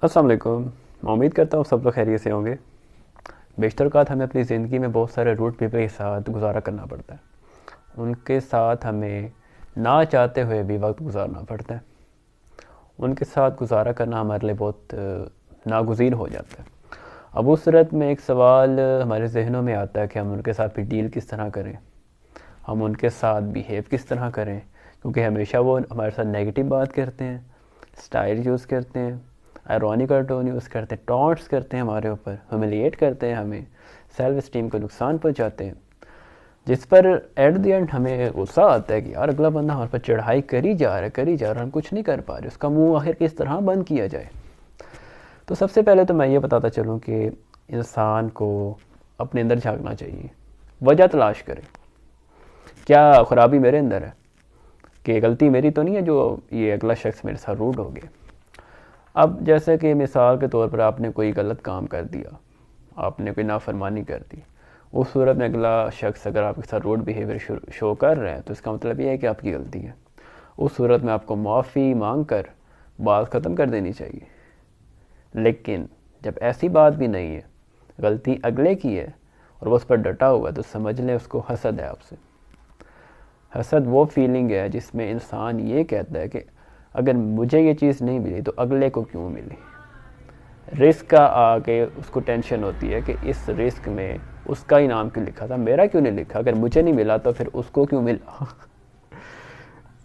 السلام علیکم. میں امید کرتا ہوں سب لوگ خیریت سے ہوں گے. بیشتر اوقات ہمیں اپنی زندگی میں بہت سارے روڈ پیپل کے ساتھ گزارا کرنا پڑتا ہے. ان کے ساتھ ہمیں نہ چاہتے ہوئے بھی وقت گزارنا پڑتا ہے. ان کے ساتھ گزارا کرنا ہمارے لیے بہت ناگزیر ہو جاتا ہے. اب اس صورت میں ایک سوال ہمارے ذہنوں میں آتا ہے کہ ہم ان کے ساتھ بھی ڈیل کس طرح کریں, ہم ان کے ساتھ بیہیو کس طرح کریں, کیونکہ ہمیشہ وہ ہمارے ساتھ نیگیٹو بات کرتے ہیں, سٹائل یوز کرتے ہیں, آئرونیکل ٹون یوز کرتے ہیں, ٹانٹس کرتے ہیں ہمارے اوپر, ہیوملیٹ کرتے ہیں ہمیں, سیلف اسٹیم کو نقصان پہنچاتے ہیں, جس پر ایٹ دی اینڈ ہمیں غصہ آتا ہے کہ یار اگلا بندہ ہمارے پر چڑھائی کری جا رہا ہے, ہم کچھ نہیں کر پا رہے, اس کا منہ آخر کس طرح بند کیا جائے. تو سب سے پہلے تو میں یہ بتاتا چلوں کہ انسان کو اپنے اندر جھانکنا چاہیے, وجہ تلاش کرے. کیا خرابی میرے اندر ہے, کہ غلطی میری تو نہیں ہے جو یہ اگلا شخص میرے ساتھ روڈ ہو گیا. اب جیسے کہ مثال کے طور پر آپ نے کوئی غلط کام کر دیا, آپ نے کوئی نافرمانی کر دی, اس صورت میں اگلا شخص اگر آپ کے ساتھ روڈ بیہیویئر شو کر رہے ہیں تو اس کا مطلب یہ ہے کہ آپ کی غلطی ہے. اس صورت میں آپ کو معافی مانگ کر بات ختم کر دینی چاہیے. لیکن جب ایسی بات بھی نہیں ہے, غلطی اگلے کی ہے اور وہ اس پر ڈٹا ہوا ہے, تو سمجھ لیں اس کو حسد ہے آپ سے. حسد وہ فیلنگ ہے جس میں انسان یہ کہتا ہے کہ اگر مجھے یہ چیز نہیں ملی تو اگلے کو کیوں ملی. رسک کا آگے اس کو ٹینشن ہوتی ہے کہ اس رسک میں اس کا انعام کیوں لکھا تھا, میرا کیوں نہیں لکھا, اگر مجھے نہیں ملا تو پھر اس کو کیوں ملا.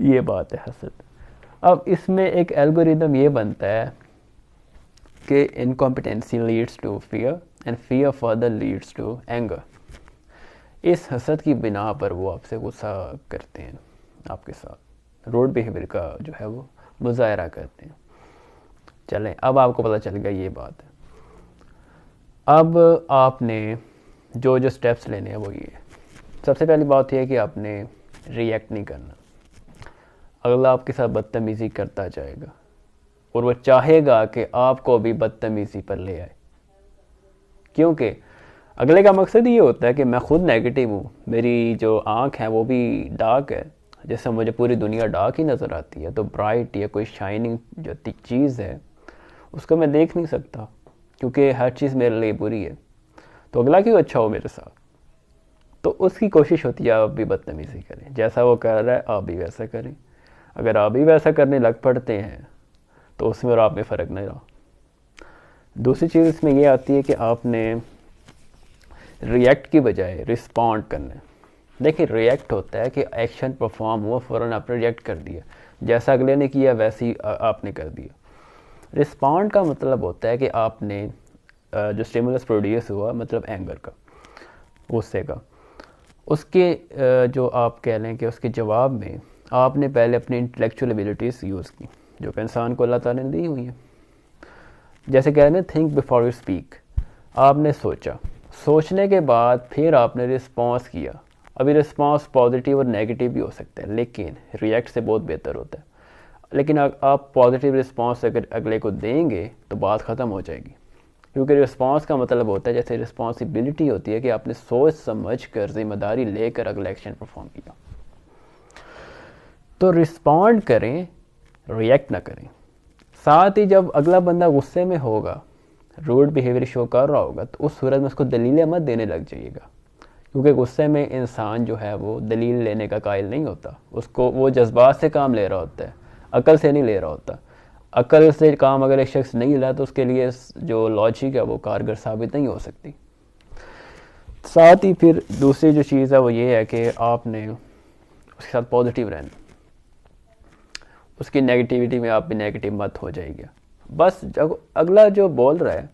یہ بات ہے حسد. اب اس میں ایک الگوریدم یہ بنتا ہے کہ incompetency leads to fear and fear further leads to anger. اس حسد کی بنا پر وہ آپ سے غصہ کرتے ہیں, آپ کے ساتھ روڈ بیہیویئر کا جو ہے وہ مظاہرہ کرتے ہیں. چلیں اب آپ کو پتہ چل گیا یہ بات ہے. اب آپ نے جو سٹیپس لینے ہیں وہ یہ ہے. سب سے پہلی بات یہ ہے کہ آپ نے ریئیکٹ نہیں کرنا. اگلا آپ کے ساتھ بدتمیزی کرتا جائے گا اور وہ چاہے گا کہ آپ کو بھی بدتمیزی پر لے آئے, کیونکہ اگلے کا مقصد یہ ہوتا ہے کہ میں خود نیگیٹو ہوں, میری جو آنکھ ہے وہ بھی ڈارک ہے, جیسے مجھے پوری دنیا ڈارک ہی نظر آتی ہے, تو برائٹ یا کوئی شائننگ جو چیز ہے اس کو میں دیکھ نہیں سکتا, کیونکہ ہر چیز میرے لیے بری ہے. تو اگلا کیوں اچھا ہو میرے ساتھ, تو اس کی کوشش ہوتی ہے آپ بھی بدتمیزی کریں, جیسا وہ کر رہا ہے آپ بھی ویسا کریں. اگر آپ بھی ویسا کرنے لگ پڑتے ہیں تو اس میں اور آپ میں فرق نہیں رہا. دوسری چیز اس میں یہ آتی ہے کہ آپ نے ریئیکٹ کی بجائے رسپونڈ کرنا ہے. دیکھیں ریئیکٹ ہوتا ہے کہ ایکشن پرفارم ہوا, فوراً آپ نے ریئیکٹ کر دیا, جیسا اگلے نے کیا ویسے ہی آپ نے کر دیا. رسپونڈ کا مطلب ہوتا ہے کہ آپ نے جو اسٹیمولس پروڈیوس ہوا, مطلب اینگر کا, غصے کا, اس کے جو آپ کہہ لیں کہ اس کے جواب میں آپ نے پہلے اپنی انٹلیکچوئل ایبیلٹیز یوز کی, جو کہ انسان کو اللہ تعالیٰ نے دی ہوئی ہیں. جیسے کہہ رہے ہیں تھنک بیفور یو اسپیک. آپ نے سوچا, سوچنے کے بعد پھر آپ نے رسپانس کیا. ابھی رسپانس پازیٹیو اور نیگیٹو بھی ہو سکتا ہے, لیکن ریئیکٹ سے بہت بہتر ہوتا ہے. لیکن آپ پازیٹیو رسپانس اگر اگلے کو دیں گے تو بات ختم ہو جائے گی, کیونکہ رسپانس کا مطلب ہوتا ہے, جیسے رسپانسبلٹی ہوتی ہے کہ آپ نے سوچ سمجھ کر ذمہ داری لے کر اگلا ایکشن پرفارم کیا. تو رسپونڈ کریں, ریئیکٹ نہ کریں. ساتھ ہی جب اگلا بندہ غصے میں ہوگا, روڈ بیہیویئر شو کر رہا ہوگا, تو اس صورت میں اس کو دلیلیں مت دینے لگ جائیے گا, کیونکہ غصے میں انسان جو ہے وہ دلیل لینے کا قائل نہیں ہوتا. اس کو وہ جذبات سے کام لے رہا ہوتا ہے, عقل سے نہیں لے رہا ہوتا. عقل سے کام اگر ایک شخص نہیں لے رہا تو اس کے لیے جو لاجک ہے وہ کارگر ثابت نہیں ہو سکتی. ساتھ ہی پھر دوسری جو چیز ہے وہ یہ ہے کہ آپ نے اس کے ساتھ پازیٹیو رہنا. اس کی نیگیٹیوٹی میں آپ بھی نیگیٹیو مت ہو جائے گا. بس جب اگلا جو بول رہا ہے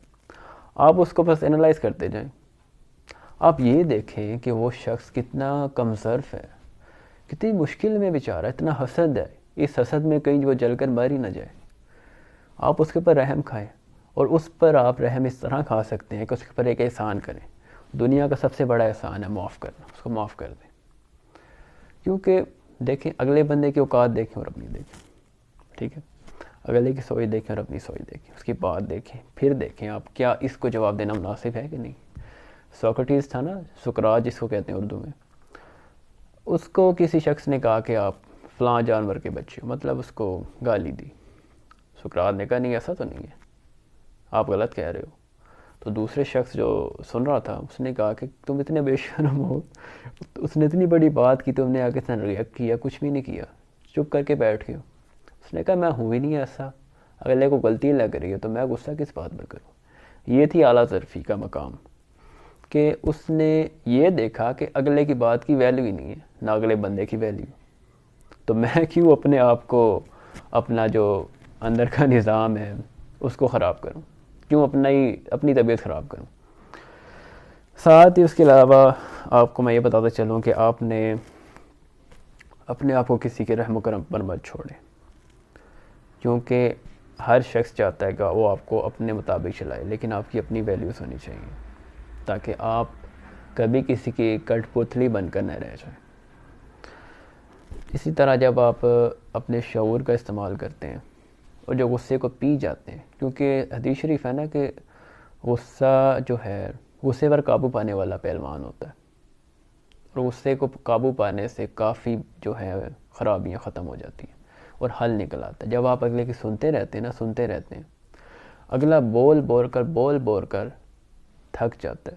آپ اس کو بس انالائز کرتے جائیں. آپ یہ دیکھیں کہ وہ شخص کتنا کمزرف ہے, کتنی مشکل میں بیچارہ, اتنا حسد ہے, اس حسد میں کہیں وہ جل کر مر ہی نہ جائے. آپ اس کے اوپر رحم کھائیں, اور اس پر آپ رحم اس طرح کھا سکتے ہیں کہ اس کے اوپر ایک احسان کریں. دنیا کا سب سے بڑا احسان ہے معاف کرنا, اس کو معاف کر دیں. کیونکہ دیکھیں اگلے بندے کی اوقات دیکھیں اور اپنی دیکھیں, ٹھیک ہے, اگلے کی سوچ دیکھیں اور اپنی سوچ دیکھیں, اس کی بات دیکھیں, پھر دیکھیں آپ کیا اس کو جواب دینا مناسب ہے کہ نہیں. سوکریٹس تھا نا, سقراط جس کو کہتے ہیں اردو میں, اس کو کسی شخص نے کہا کہ آپ فلاں جانور کے بچے ہو, مطلب اس کو گالی دی. سقراط نے کہا نہیں ایسا تو نہیں ہے, آپ غلط کہہ رہے ہو. تو دوسرے شخص جو سن رہا تھا اس نے کہا کہ تم اتنے بے شرم ہو, اس نے اتنی بڑی بات کی, تم نے آگے سے ریئیکٹ کیا, کچھ بھی نہیں کیا, چپ کر کے بیٹھ گئے. اس نے کہا میں ہوں ہی نہیں ایسا, اگلے کو غلطی لگ رہی ہے تو میں غصہ کس بات پر کروں. یہ تھی اعلیٰ ظرفی کا مقام, کہ اس نے یہ دیکھا کہ اگلے کی بات کی ویلیو ہی نہیں ہے, نہ اگلے بندے کی ویلیو. تو میں کیوں اپنے آپ کو, اپنا جو اندر کا نظام ہے اس کو خراب کروں, کیوں اپنی طبیعت خراب کروں. ساتھ ہی اس کے علاوہ آپ کو میں یہ بتاتا چلوں کہ آپ نے اپنے آپ کو کسی کے رحم و کرم پر مت چھوڑیں, کیونکہ ہر شخص چاہتا ہے کہ وہ آپ کو اپنے مطابق چلائے, لیکن آپ کی اپنی ویلیوز ہونی چاہیے تاکہ آپ کبھی کسی کی کٹ پتلی بن کر نہ رہ جائیں. اسی طرح جب آپ اپنے شعور کا استعمال کرتے ہیں اور جو غصے کو پی جاتے ہیں, کیونکہ حدیث شریف ہے نا کہ غصہ جو ہے غصے پر قابو پانے والا پہلوان ہوتا ہے, اور غصے کو قابو پانے سے کافی جو ہے خرابیاں ختم ہو جاتی ہیں اور حل نکل آتا ہے. جب آپ اگلے کی سنتے رہتے ہیں, اگلا بول کر تھک جاتا ہے,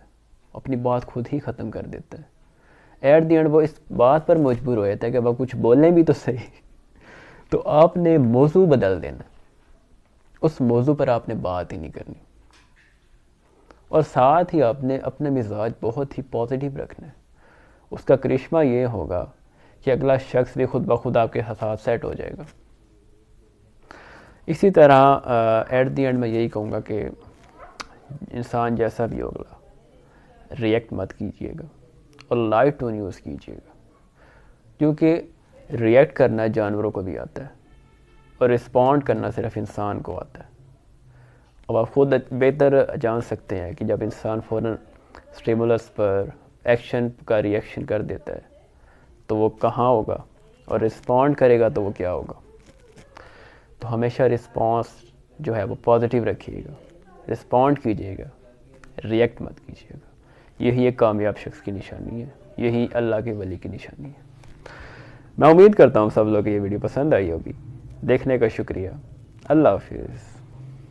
اپنی بات خود ہی ختم کر دیتا ہے. ایٹ دی اینڈ وہ اس بات پر مجبور ہو جاتا ہے کہ اب کچھ بولیں بھی تو صحیح. تو آپ نے موضوع بدل دینا, اس موضوع پر آپ نے بات ہی نہیں کرنی, اور ساتھ ہی آپ نے اپنا مزاج بہت ہی پازیٹیو رکھنا ہے. اس کا کرشمہ یہ ہوگا کہ اگلا شخص بھی خود بخود آپ کے ساتھ سیٹ ہو جائے گا. اسی طرح ایٹ دی اینڈ میں یہی کہوں گا کہ انسان جیسا بھی ہوگا ریئیکٹ مت کیجیے گا اور لائٹ ٹون یوز کیجیے گا, کیونکہ ریئیکٹ کرنا جانوروں کو بھی آتا ہے اور رسپونڈ کرنا صرف انسان کو آتا ہے. اب آپ خود بہتر جان سکتے ہیں کہ جب انسان فوراً اسٹیمولس پر ایکشن کا ریئیکشن کر دیتا ہے تو وہ کہاں ہوگا, اور رسپونڈ کرے گا تو وہ کیا ہوگا. تو ہمیشہ رسپانس جو ہے وہ پازیٹیو رکھیے گا, رسپونڈ کیجیے گا, ریئیکٹ مت کیجیے گا. یہی ایک کامیاب شخص کی نشانی ہے, یہی اللہ کے ولی کی نشانی ہے. میں امید کرتا ہوں سب لوگ یہ ویڈیو پسند آئی ہوگی. دیکھنے کا شکریہ. اللہ حافظ.